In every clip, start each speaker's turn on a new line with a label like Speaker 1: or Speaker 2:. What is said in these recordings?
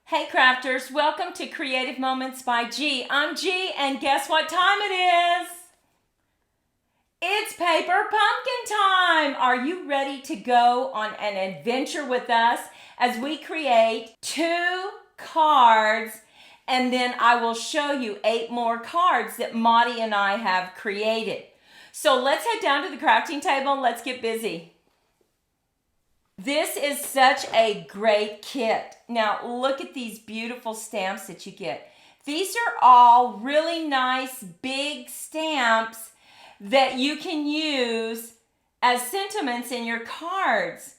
Speaker 1: Hey crafters, welcome to Creative Moments by G. I'm G, and guess what time it is? It's paper pumpkin time! Are you ready to go on an adventure with us as we create 2 cards, and then I will show you 8 more cards that Maudie and I have created. So let's head down to the crafting table and let's get busy. This is such a great kit. Now look at these beautiful stamps that you get. These are all really nice big stamps that you can use as sentiments in your cards.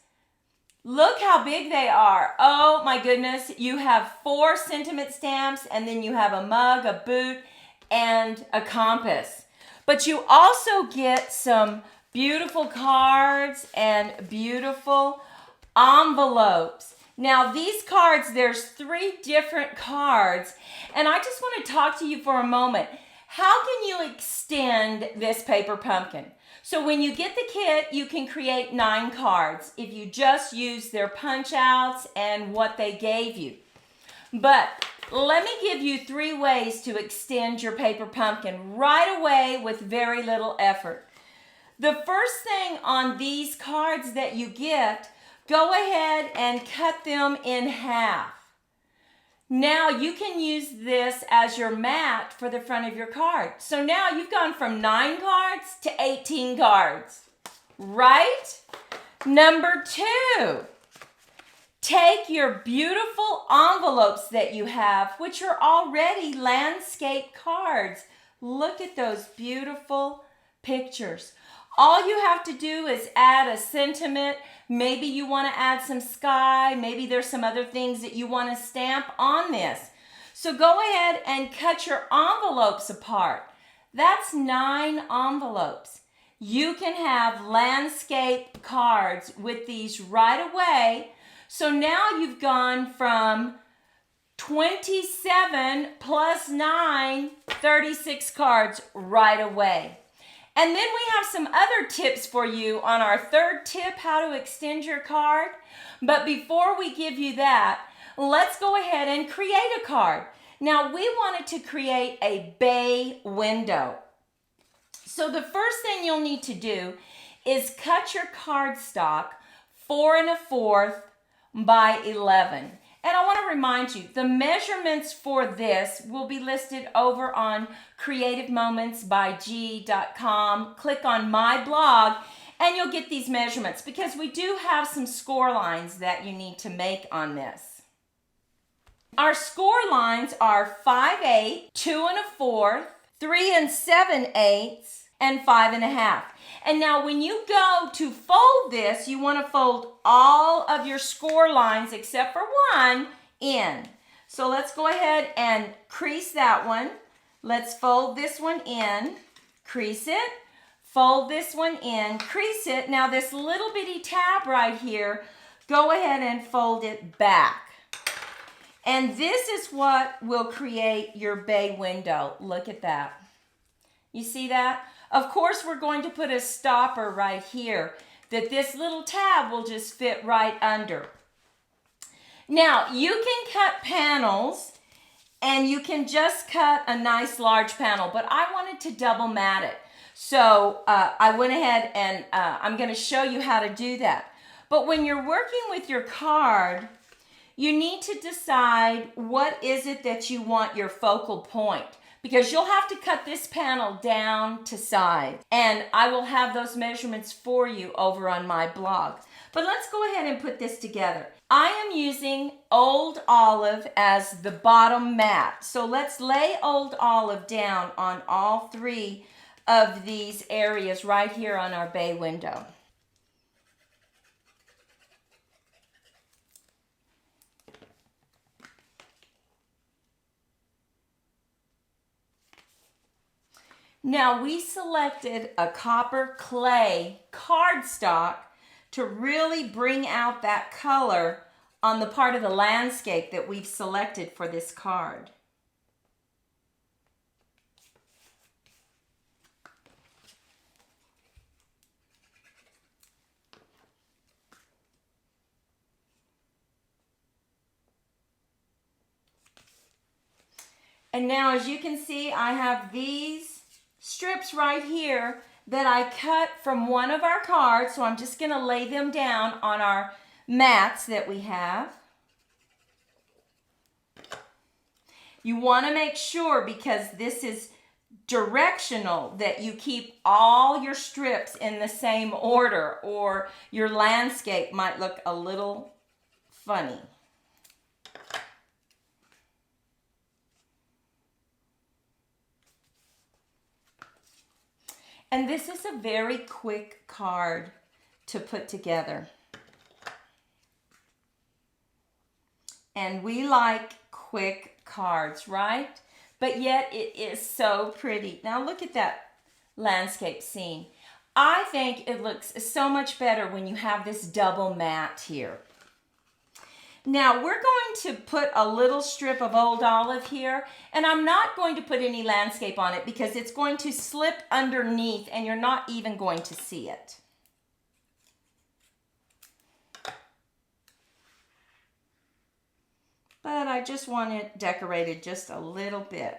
Speaker 1: Look how big they are. Oh my goodness. You have 4 sentiment stamps, and then you have a mug, a boot, and a compass. But you also get some beautiful cards and beautiful envelopes. Now these cards, there's 3 different cards, and I just want to talk to you for a moment. How can you extend this paper pumpkin? So when you get the kit, you can create 9 cards if you just use their punch outs and what they gave you. But let me give you 3 ways to extend your paper pumpkin right away with very little effort. The first thing on these cards that you get, go ahead and cut them in half. Now you can use this as your mat for the front of your card. So now you've gone from 9 cards to 18 cards, right? Number 2, take your beautiful envelopes that you have, which are already landscape cards. Look at those beautiful pictures. All you have to do is add a sentiment. Maybe you want to add some sky. Maybe there's some other things that you want to stamp on this. So go ahead and cut your envelopes apart. That's 9 envelopes. You can have landscape cards with these right away. So now you've gone from 27 plus 9, 36 cards right away. And then we have some other tips for you on our 3rd tip, how to extend your card. But before we give you that, let's go ahead and create a card. Now we wanted to create a bay window. So the first thing you'll need to do is cut your cardstock 4 1/4 by 11. And I want to remind you, the measurements for this will be listed over on creativemomentsbyg.com. Click on my blog and you'll get these measurements, because we do have some score lines that you need to make on this. Our score lines are 5/8, 2 1/4, 3 7/8, and 5 1/2. And now when you go to fold this, you want to fold all of your score lines except for one in. So let's go ahead and crease that one. Let's fold this one in, crease it, fold this one in, crease it. Now this little bitty tab right here, go ahead and fold it back. And this is what will create your bay window. Look at that. You see that? Of course, we're going to put a stopper right here that this little tab will just fit right under. Now, you can cut panels and you can just cut a nice large panel, but I wanted to double mat it. So I went ahead and I'm going to show you how to do that. But when you're working with your card, you need to decide what is it that you want your focal point, because you'll have to cut this panel down to size, and I will have those measurements for you over on my blog. But let's go ahead and put this together. I am using Old Olive as the bottom mat. So let's lay Old Olive down on all 3 of these areas right here on our bay window. Now we selected a copper clay cardstock to really bring out that color on the part of the landscape that we've selected for this card. And now as you can see, I have these strips right here that I cut from one of our cards. So I'm just going to lay them down on our mats that we have. You want to make sure, because this is directional, that you keep all your strips in the same order, or your landscape might look a little funny. And this is a very quick card to put together. And we like quick cards, right? But yet it is so pretty. Now look at that landscape scene. I think it looks so much better when you have this double mat here. Now we're going to put a little strip of old olive here, and I'm not going to put any landscape on it because it's going to slip underneath and you're not even going to see it. But I just want it decorated just a little bit.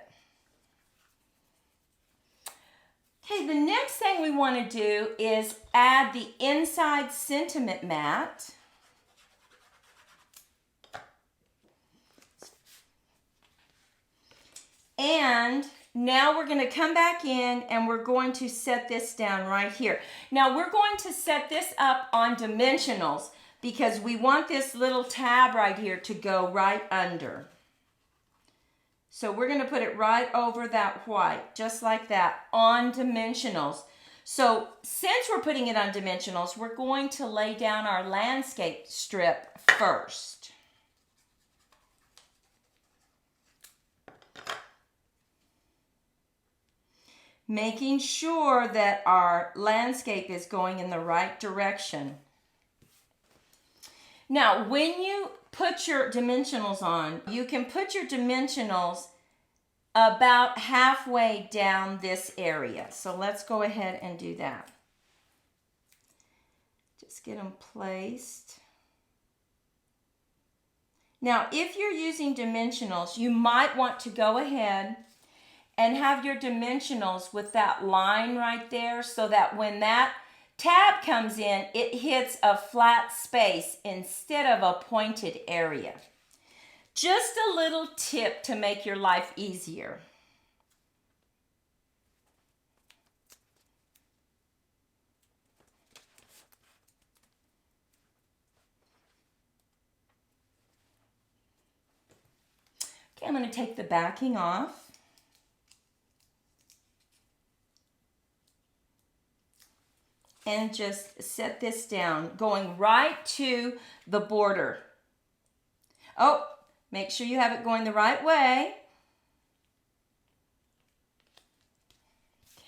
Speaker 1: Okay, the next thing we want to do is add the inside sentiment mat. And now we're going to come back in and we're going to set this down right here. Now we're going to set this up on dimensionals because we want this little tab right here to go right under. So we're going to put it right over that white, just like that, on dimensionals. So since we're putting it on dimensionals, we're going to lay down our landscape strip first. Making sure that our landscape is going in the right direction. Now, when you put your dimensionals on, you can put your dimensionals about halfway down this area. So let's go ahead and do that. Just get them placed. Now, if you're using dimensionals, you might want to go ahead and have your dimensionals with that line right there so that when that tab comes in, it hits a flat space instead of a pointed area. Just a little tip to make your life easier. Okay, I'm going to take the backing off. And just set this down, going right to the border. Oh, make sure you have it going the right way.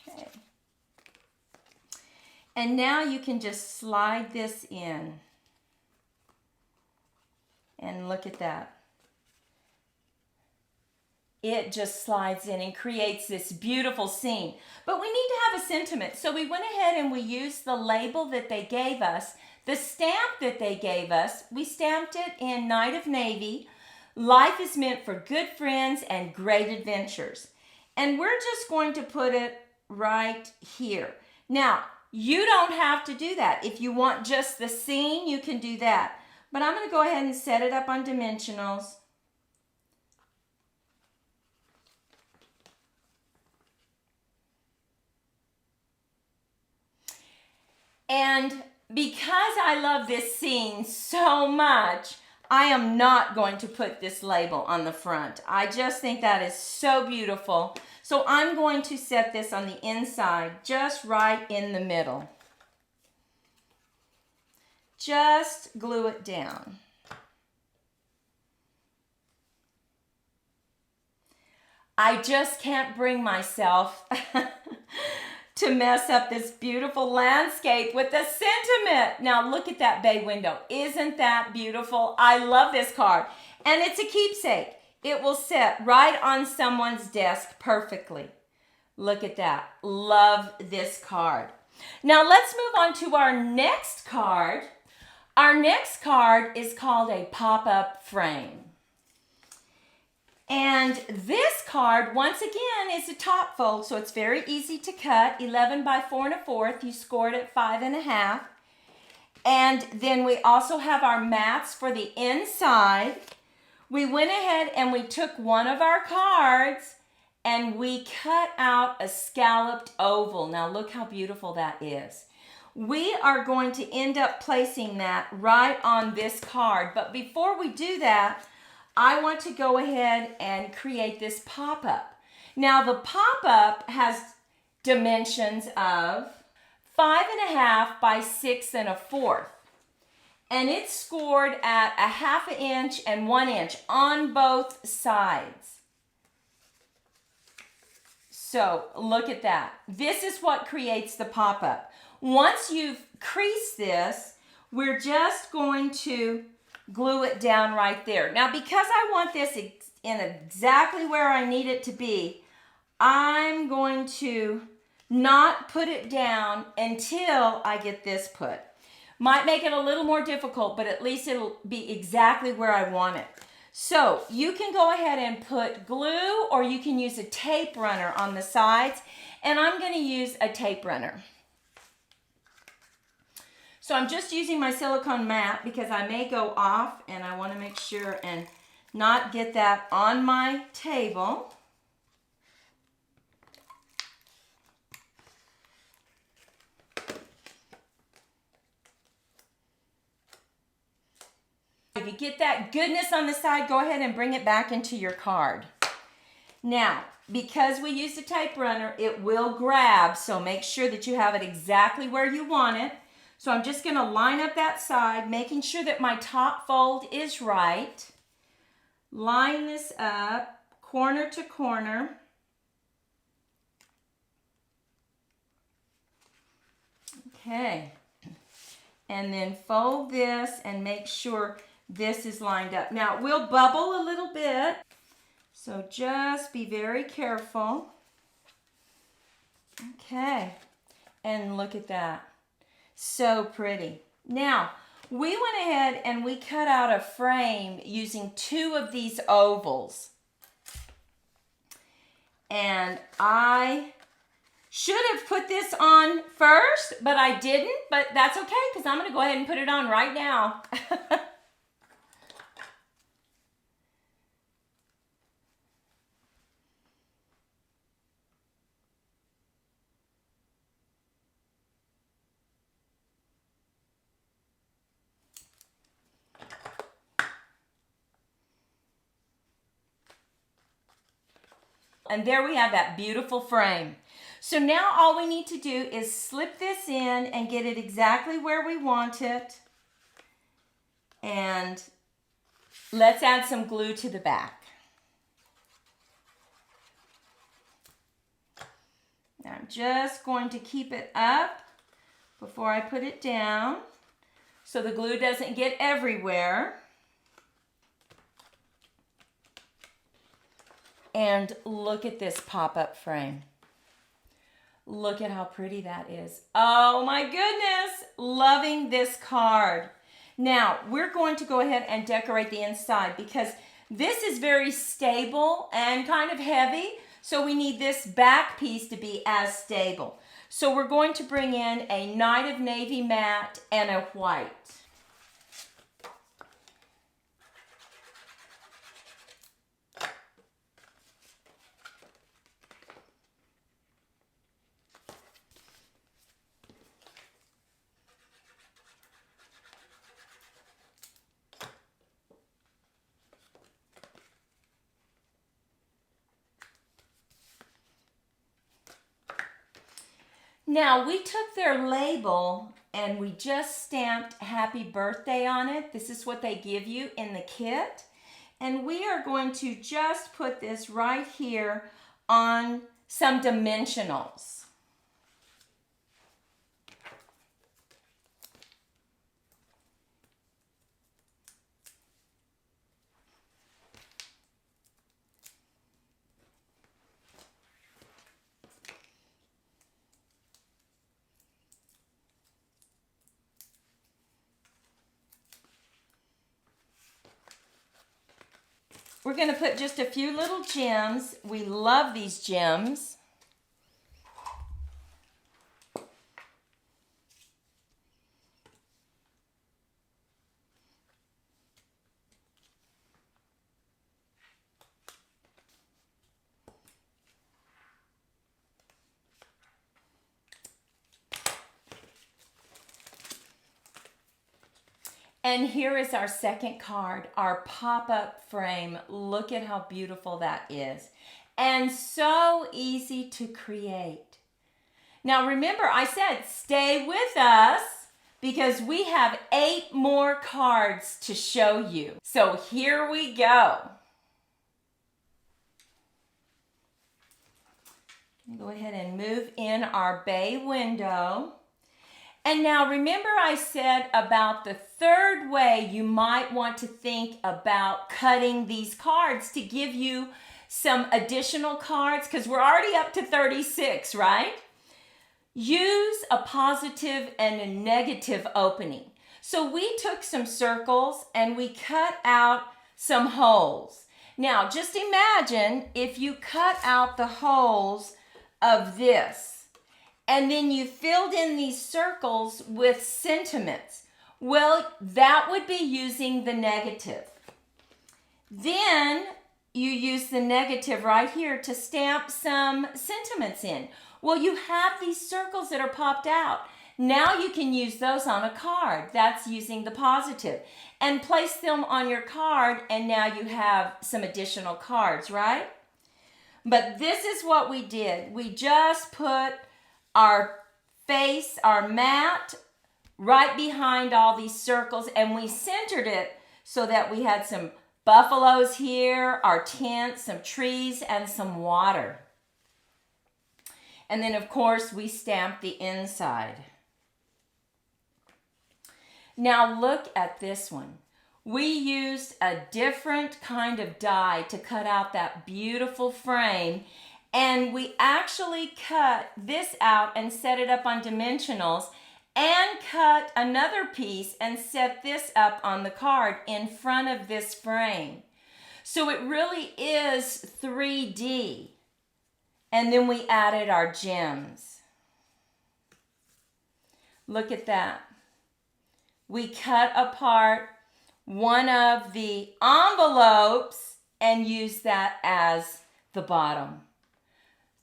Speaker 1: Okay. And now you can just slide this in. And look at that. It just slides in and creates this beautiful scene. But we need to have a sentiment. So we went ahead and we used the label that they gave us, the stamp that they gave us. We stamped it in Night of Navy. Life is meant for good friends and great adventures. And we're just going to put it right here. Now, you don't have to do that. If you want just the scene, you can do that. But I'm going to go ahead and set it up on dimensionals. And because I love this scene so much, I am not going to put this label on the front. I just think that is so beautiful. So I'm going to set this on the inside, just right in the middle. Just glue it down. I just can't bring myself to mess up this beautiful landscape with the sentiment. Now look at that bay window. Isn't that beautiful? I love this card. And it's a keepsake. It will sit right on someone's desk perfectly. Look at that. Love this card. Now let's move on to our next card. Our next card is called a pop-up frame. And And this card, once again, is a top fold, so it's very easy to cut. 11 by 4 1/4. You scored at 5 1/2. And then we also have our mats for the inside. We went ahead and we took one of our cards and we cut out a scalloped oval. Now look how beautiful that is. We are going to end up placing that right on this card. But before we do that, I want to go ahead and create this pop-up. Now the pop-up has dimensions of 5 1/2 by 6 1/4. And it's scored at 1/2 inch and 1 inch on both sides. So look at that. This is what creates the pop-up. Once you've creased this, we're just going to glue it down right there. Now, because I want this in exactly where I need it to be, I'm going to not put it down until I get this put. Might make it a little more difficult, but at least it'll be exactly where I want it. So you can go ahead and put glue, or you can use a tape runner on the sides, and I'm going to use a tape runner. So I'm just using my silicone mat because I may go off, and I want to make sure and not get that on my table. If you get that goodness on the side, go ahead and bring it back into your card. Now, because we used a tape runner, it will grab, so make sure that you have it exactly where you want it. So I'm just going to line up that side, making sure that my top fold is right. Line this up, corner to corner. Okay. And then fold this and make sure this is lined up. Now, it will bubble a little bit, so just be very careful. Okay, and look at that. So pretty. Now, we went ahead and we cut out a frame using 2 of these ovals. And I should have put this on first, but I didn't, but that's okay because I'm going to go ahead and put it on right now. And there we have that beautiful frame. So now all we need to do is slip this in and get it exactly where we want it. And let's add some glue to the back. Now I'm just going to keep it up before I put it down so the glue doesn't get everywhere. And look at this pop-up frame. Look at how pretty that is. Oh my goodness, loving this card. Now, we're going to go ahead and decorate the inside because this is very stable and kind of heavy, so we need this back piece to be as stable. So we're going to bring in a Night of Navy matte and a white. Now, we took their label and we just stamped happy birthday on it. This is what they give you in the kit. And we are going to just put this right here on some dimensionals. we're going to put just a few little gems. We love these gems. And here is our second card, our pop-up frame. Look at how beautiful that is. And so easy to create. Now remember, I said stay with us because we have 8 more cards to show you. So here we go. Go ahead and move in our bay window. And now remember I said about the third way you might want to think about cutting these cards to give you some additional cards, because we're already up to 36, right? Use a positive and a negative opening. So we took some circles and we cut out some holes. Now just imagine if you cut out the holes of this, and then you filled in these circles with sentiments. Well, that would be using the negative. Then you use the negative right here to stamp some sentiments in. Well, you have these circles that are popped out. Now you can use those on a card. That's using the positive. And place them on your card, and now you have some additional cards, right? But this is what we did. We just put our face, our mat, right behind all these circles, and we centered it so that we had some buffaloes here, our tent, some trees, and some water. And then, of course, we stamped the inside. Now look at this one. We used a different kind of die to cut out that beautiful frame. And we actually cut this out and set it up on dimensionals and cut another piece and set this up on the card in front of this frame. So it really is 3D. And then we added our gems. Look at that. We cut apart one of the envelopes and used that as the bottom.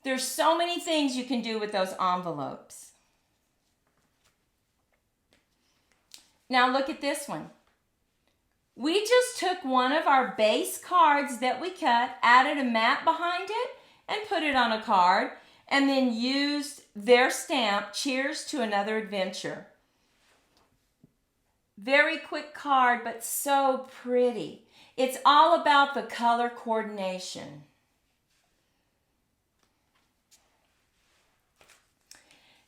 Speaker 1: There's so many things you can do with those envelopes. Now look at this one. We just took one of our base cards that we cut, added a mat behind it, and put it on a card, and then used their stamp, Cheers to Another Adventure. Very quick card, but so pretty. It's all about the color coordination.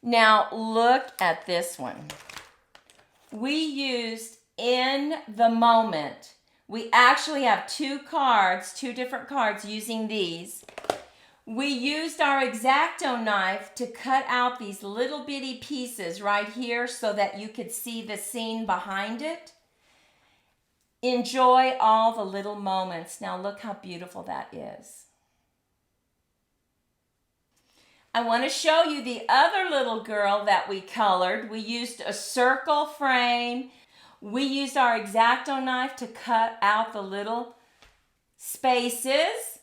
Speaker 1: Now look at this one. We used In the Moment. We actually have 2 cards, 2 different cards using these. We used our X-Acto knife to cut out these little bitty pieces right here so that you could see the scene behind it. Enjoy all the little moments. Now look how beautiful that is. I want to show you the other little girl that we colored. We used a circle frame. We used our X-Acto knife to cut out the little spaces.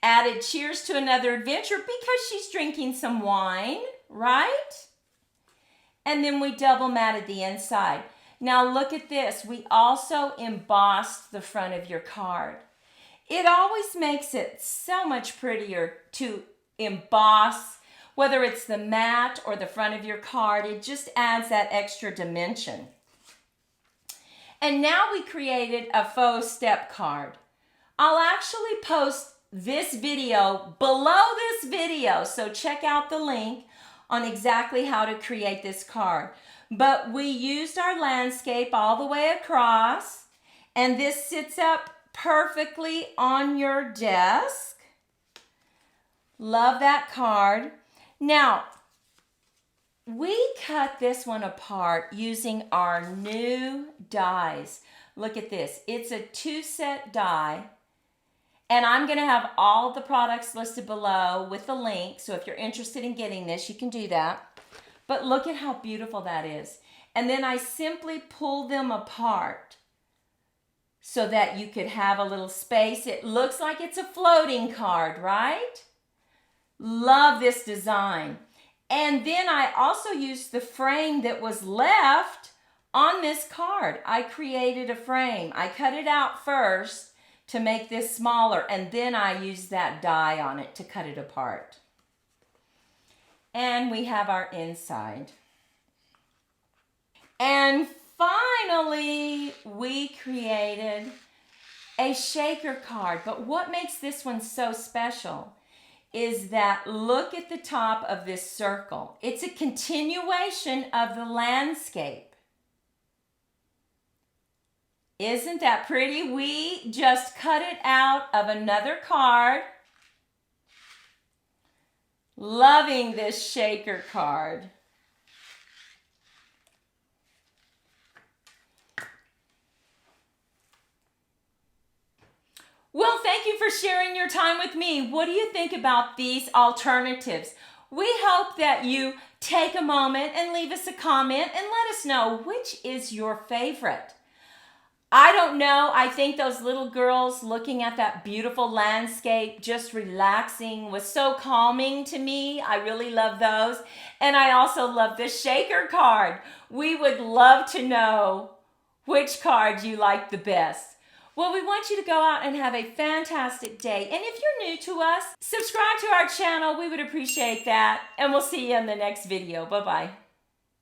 Speaker 1: Added Cheers to Another Adventure because she's drinking some wine, right? And then we double matted the inside. Now look at this. We also embossed the front of your card. It always makes it so much prettier to emboss, whether it's the mat or the front of your card. It just adds that extra dimension. And now we created a faux step card. I'll actually post this video below this video, so check out the link on exactly how to create this card. But we used our landscape all the way across, and this sits up perfectly on your desk. Love that card. Now, we cut this one apart using our new dies. Look at this. It's a 2-set die. And I'm going to have all the products listed below with the link. So if you're interested in getting this, you can do that. But look at how beautiful that is. And then I simply pull them apart so that you could have a little space. It looks like it's a floating card, right? Love this design. And then I also used the frame that was left on this card. I created a frame. I cut it out first to make this smaller, and then I used that die on it to cut it apart. And we have our inside. And finally, we created a shaker card. But what makes this one so special is that look at the top of this circle. It's a continuation of the landscape. Isn't that pretty? We just cut it out of another card. Loving this shaker card. Well, thank you for sharing your time with me. What do you think about these alternatives? We hope that you take a moment and leave us a comment and let us know which is your favorite. I don't know. I think those little girls looking at that beautiful landscape, just relaxing, was so calming to me. I really love those. And I also love the shaker card. We would love to know which card you like the best. Well, we want you to go out and have a fantastic day. And if you're new to us, subscribe to our channel. We would appreciate that. And we'll see you in the next video. Bye-bye.